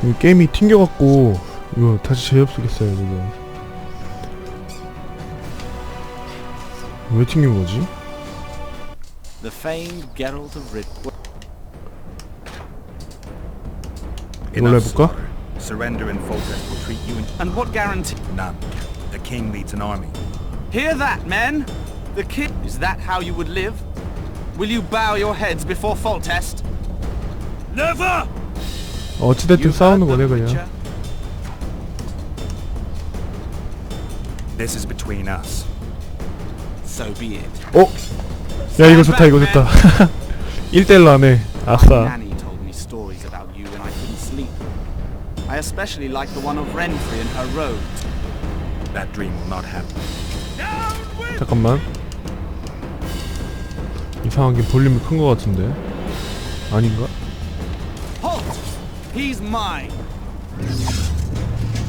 이 게임이 튕겨갖고 이거 다시 재접속했어요 지금. 왜 튕긴 거지? The famed Geralt of Rid. 이걸로 해볼까? Surrender and Foltest will treat you in... And what guarantee? None. The king leads an army. Hear that, men? The king. Is that how you would live? Will you bow your heads before Foltest? Never! 어찌됐든 싸우는 거네 그냥. This is between us. So be it. 야 이거 좋다 이거 좋다. 1대1로 하네. 아싸. Nanny told me stories about you when I couldn't sleep. I especially like the one of Renfrey and her robes. That dream will not happen. 잠깐만. 이상하게 볼륨이 큰 거 같은데. 아닌가? Halt! He's mine.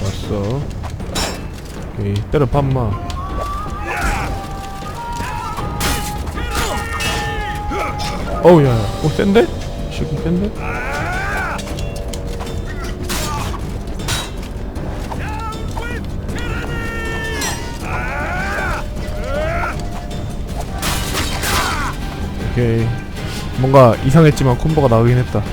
왔어. 오케이 때려 판마. 어우 야야. 센데? 지금 센데? 오케이. 뭔가 이상했지만 콤보가 나오긴 했다.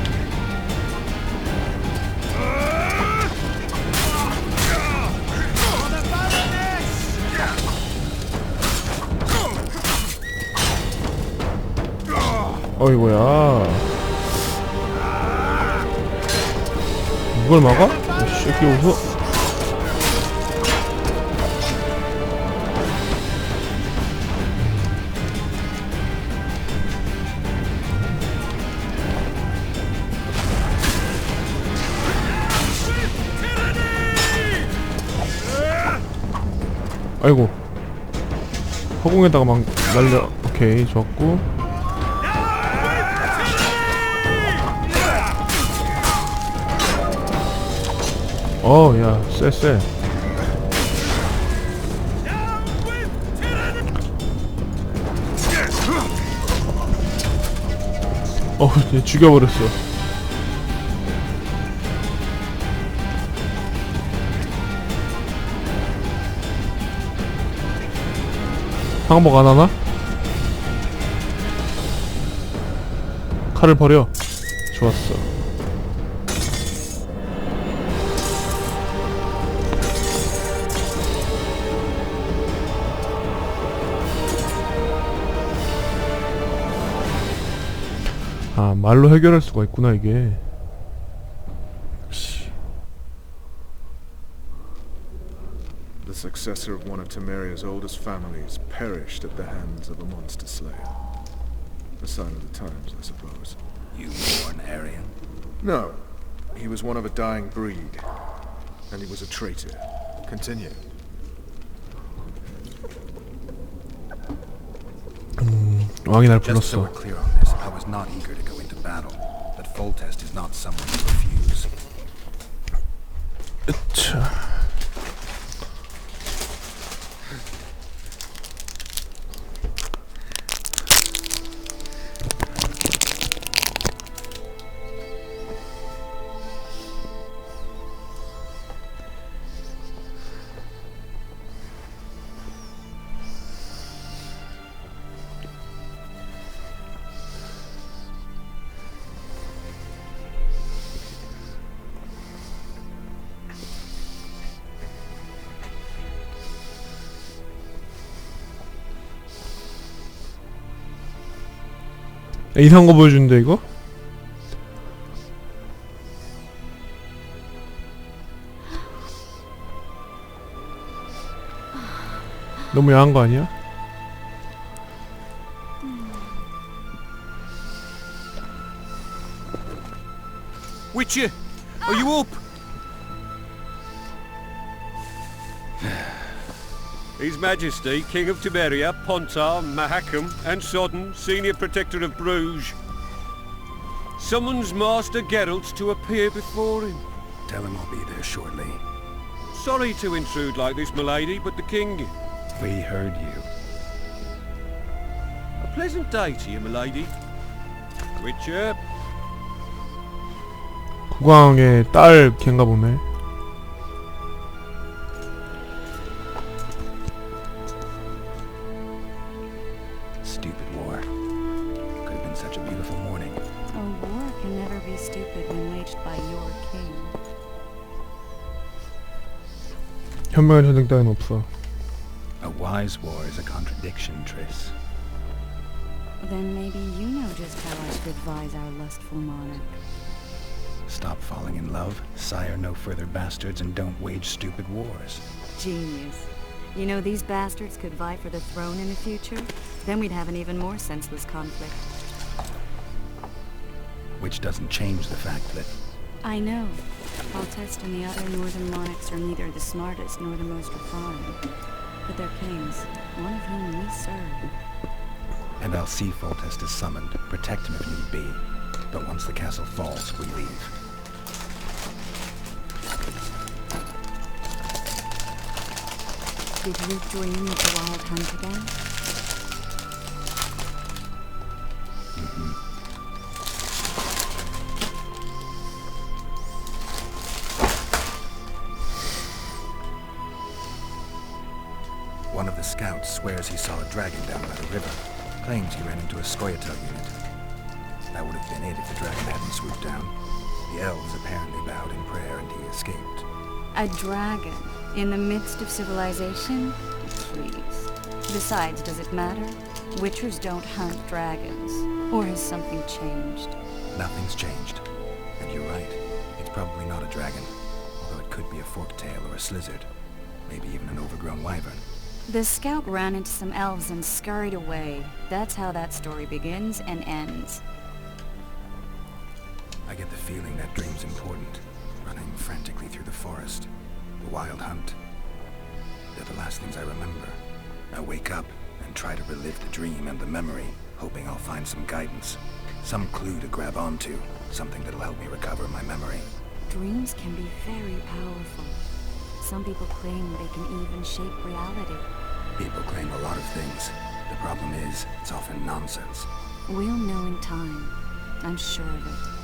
어이구야. 이걸 막아? 이 새끼 웃어. 아이고. 허공에다가 막 날려. 오케이 좋았고. 야, 쎄. 얘 죽여버렸어. 항복 안 하나? 칼을 버려. 좋았어. 아, 말로 해결할 수가 있구나 이게. 역시. The successor of one of Temeria's oldest families perished at the hands of a monster slayer. A sign of the times, I suppose. You born Aryan? No, he was one of a dying breed, and he was a traitor. Continue. 왕이 날 Just so 불렀어. we're clear on this, I was not eager to go into battle, but Foltest is not someone to refuse. 자. 이상한 거 보여주는데 이거? 너무 야한 거 아니야? Witcher, are you up? His Majesty, King of Temeria, Pontar, Mahakam, and Sodden, Senior Protector of Bruges, summons Master Geralt to appear before him. Tell him I'll be there shortly. Sorry to intrude like this, milady, but the King... We heard you. A pleasant day to you, milady. Witcher. 국왕의 딸 걘가 보네. Stupid war. Could have been such a beautiful morning. A war can never be stupid when waged by your king. 현명한 전쟁 따윈 없어. A wise war is a contradiction, Triss. Then maybe you know just how I should advise our lustful monarch. Stop falling in love, sire no further bastards, and don't wage stupid wars. Genius. You know, these bastards could vie for the throne in the future. Then we'd have an even more senseless conflict. Which doesn't change the fact that... I know. Foltest and the other northern monarchs are neither the smartest nor the most refined. But they're kings, one of whom we serve. And I'll see Foltest is summoned, protect him if need be. But once the castle falls, we leave. Did you dream of the wild hunt again? One of the scouts swears he saw a dragon down by the river. Claims he ran into a Scoia'tael unit. That would have been it if the dragon hadn't swooped down. The elves apparently bowed in prayer and he escaped. A dragon? In the midst of civilization? Please. Besides, does it matter? Witchers don't hunt dragons. Or has something changed? Nothing's changed. And you're right. It's probably not a dragon. Although it could be a forktail or a slizzard. Maybe even an overgrown wyvern. The scout ran into some elves and scurried away. That's how that story begins and ends. I get the feeling that dream's important. Running frantically through the forest. The wild hunt. They're the last things I remember. I wake up and try to relive the dream and the memory, hoping I'll find some guidance. Some clue to grab onto. Something that'll help me recover my memory. Dreams can be very powerful. Some people claim they can even shape reality. People claim a lot of things. The problem is, it's often nonsense. We'll know in time. I'm sure of it.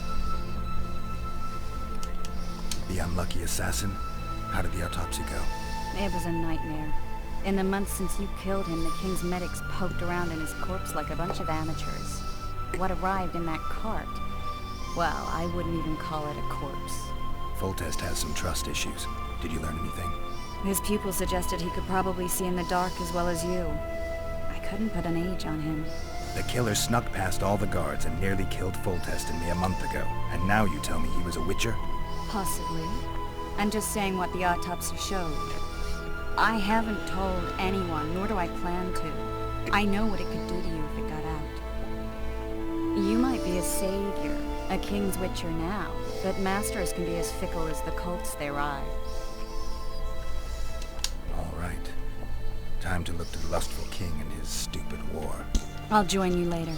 The unlucky assassin? How did the autopsy go? It was a nightmare. In the months since you killed him, the king's medics poked around in his corpse like a bunch of amateurs. What arrived in that cart? Well, I wouldn't even call it a corpse. Foltest has some trust issues. Did you learn anything? His pupil suggested he could probably see in the dark as well as you. I couldn't put an age on him. The killer snuck past all the guards and nearly killed Foltest and me a month ago. And now you tell me he was a witcher? Possibly. I'm just saying what the autopsy showed. I haven't told anyone, nor do I plan to. I know what it could do to you if it got out. You might be a savior, a king's witcher now, but masters can be as fickle as the cults they ride. All right. Time to look to the lustful king and his stupid war. I'll join you later.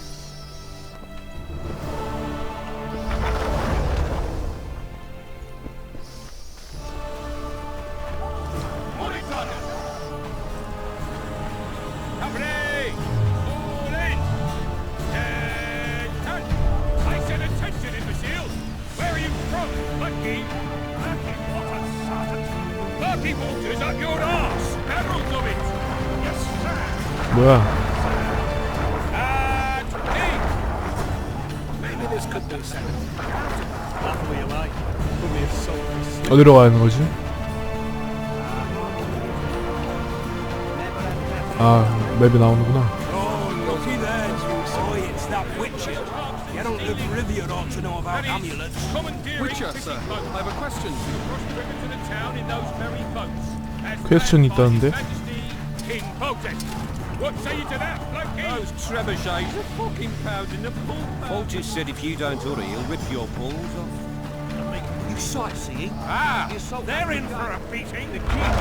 뭐야? 어디로 가는 거지? 아, 맵이 나오는구나. Witcher, sir. I have a question. 퀘스천이 있다는데? What say you to that, Blokey? Those trebuchets are fucking pounding the bull. Foltest said if you don't hurry, he'll rip your balls off. You sightseeing? Ah, they're in for a beating. The king.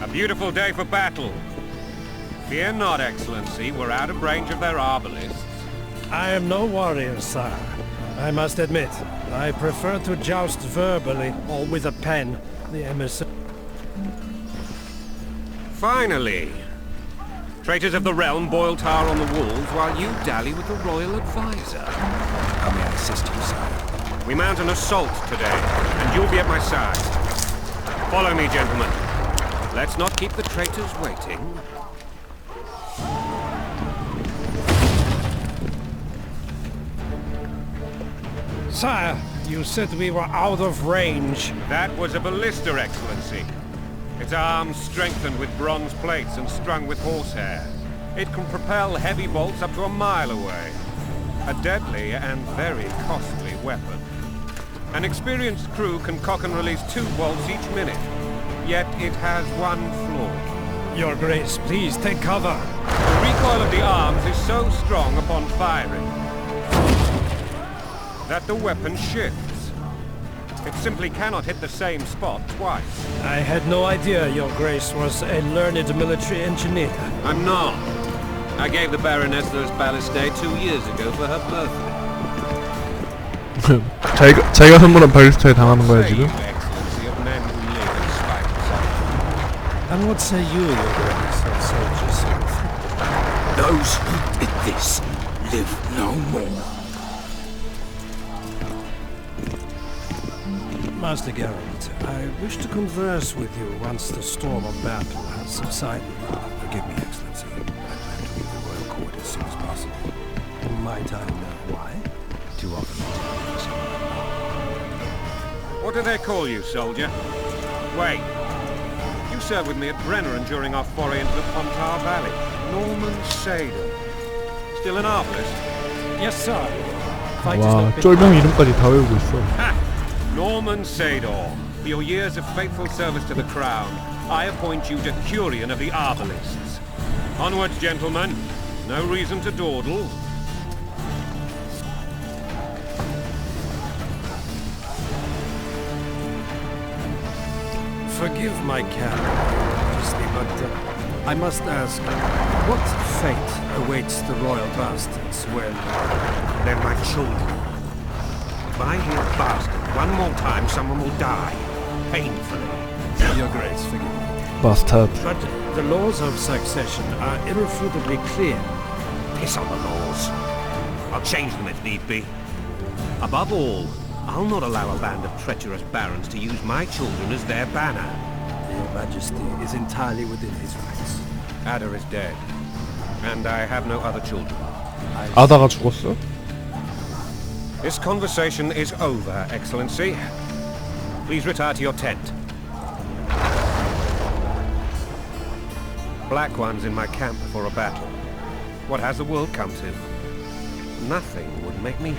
A beautiful day for battle. Fear not, Excellency. We're out of range of their arbalists. I am no warrior, sire. I must admit, I prefer to joust verbally or with a pen. The emissary. Finally! Traitors of the realm boil tar on the walls while you dally with the royal advisor. How may I assist you, sire? We mount an assault today, and you'll be at my side. Follow me, gentlemen. Let's not keep the traitors waiting. Sire, you said we were out of range. That was a ballista, Excellency. Its arms strengthened with bronze plates and strung with horsehair. It can propel heavy bolts up to a mile away. A deadly and very costly weapon. An experienced crew can cock and release 2 bolts each minute. Yet it has one flaw. Your Grace, please take cover. The recoil of the arms is so strong upon firing that the weapon shifts. It simply cannot hit the same spot twice. I had no idea Your Grace was a learned military engineer. I'm not. I gave the Baroness those ballistae 2 years ago for her birthday. 자기가 선물한 발리스타에 당하는 거야 Say, 지금? Your Excellency, of men who live in spite of such. And what say you, Your Grace, of soldiers? Those who did this live no more. Master Geralt, I wish to converse with you once the storm of battle has subsided. Forgive me, Excellency. I plan to leave the royal court as soon as possible. Might I know why? Too often I take this. What do they call you, soldier? Wait. You served with me at Brenner during our foray into the Pontar Valley. Norman Sador. Still an arbalist? Yes, sir. Fight is 와 not big. 쫄병 이름까지 다 외우고 있어. Ha! Norman Sador. For your years of faithful service to the crown, I appoint you Decurion of the Arbalists. Onwards, gentlemen. No reason to dawdle. Forgive my candor, Majesty, but I must ask, what fate awaits the royal bastards when... They're my children. If I hear bastard one more time, someone will die. Painfully. Your Grace, forgive me. Bastard. But the laws of succession are irrefutably clear. Piss on the laws. I'll change them if need be. Above all, I'll not allow a band of treacherous barons to use my children as their banner. Your Majesty is entirely within his rights. Ada is dead. And I have no other children. 아다가 죽었어? This conversation is over, Excellency. Please retire to your tent. Black ones in my camp before a battle. What has the world come to? Nothing would make me